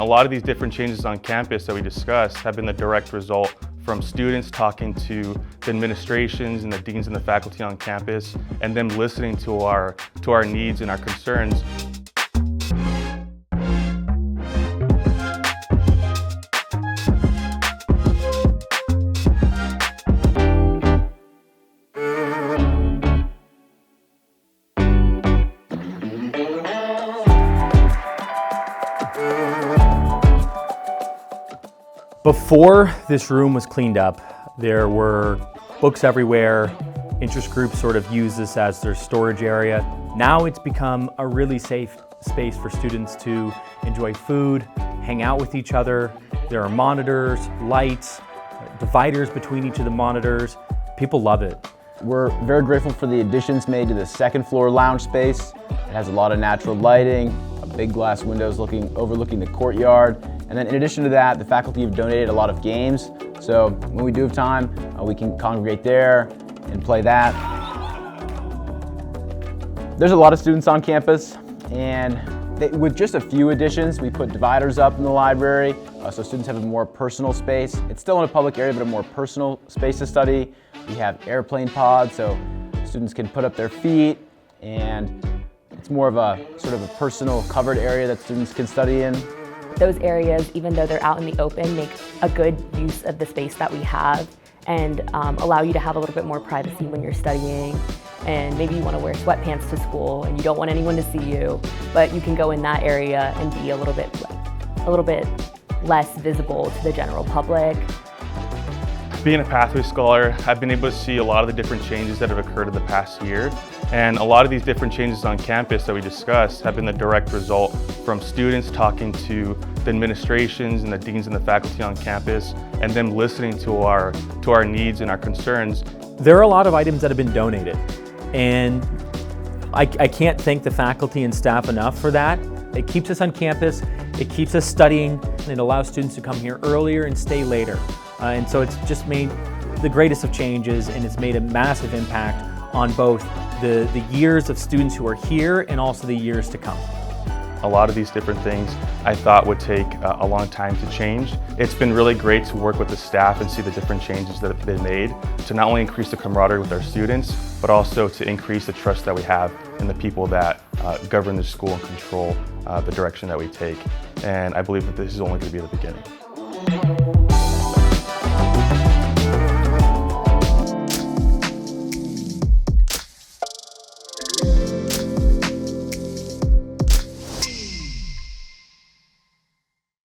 A lot of these different changes on campus that we discussed have been the direct result from students talking to the administrations and the deans and the faculty on campus, and them listening to our needs and our concerns. Before this room was cleaned up, there were books everywhere. Interest groups sort of use this as their storage area. Now it's become a really safe space for students to enjoy food, hang out with each other. There are monitors, lights, dividers between each of the monitors. People love it. We're very grateful for the additions made to the second floor lounge space. It has a lot of natural lighting, big glass windows overlooking the courtyard. And then in addition to that, the faculty have donated a lot of games. So when we do have time, we can congregate there and play that. There's a lot of students on campus, and with just a few additions, we put dividers up in the library so students have a more personal space. It's still in a public area, but a more personal space to study. We have airplane pods, so students can put up their feet, and it's more of a sort of a personal covered area that students can study in. Those areas, even though they're out in the open, make a good use of the space that we have and allow you to have a little bit more privacy when you're studying. And maybe you want to wear sweatpants to school and you don't want anyone to see you, but you can go in that area and be a little bit less visible to the general public. Being a Pathway Scholar, I've been able to see a lot of the different changes that have occurred in the past year. And a lot of these different changes on campus that we discussed have been the direct result from students talking to the administrations and the deans and the faculty on campus, and them listening to our needs and our concerns. There are a lot of items that have been donated, and I can't thank the faculty and staff enough for that. It keeps us on campus, it keeps us studying, and it allows students to come here earlier and stay later. And so it's just made the greatest of changes, and it's made a massive impact on both the years of students who are here and also the years to come. A lot of these different things I thought would take a long time to change. It's been really great to work with the staff and see the different changes that have been made to not only increase the camaraderie with our students, but also to increase the trust that we have in the people that govern the school and control the direction that we take. And I believe that this is only going to be the beginning.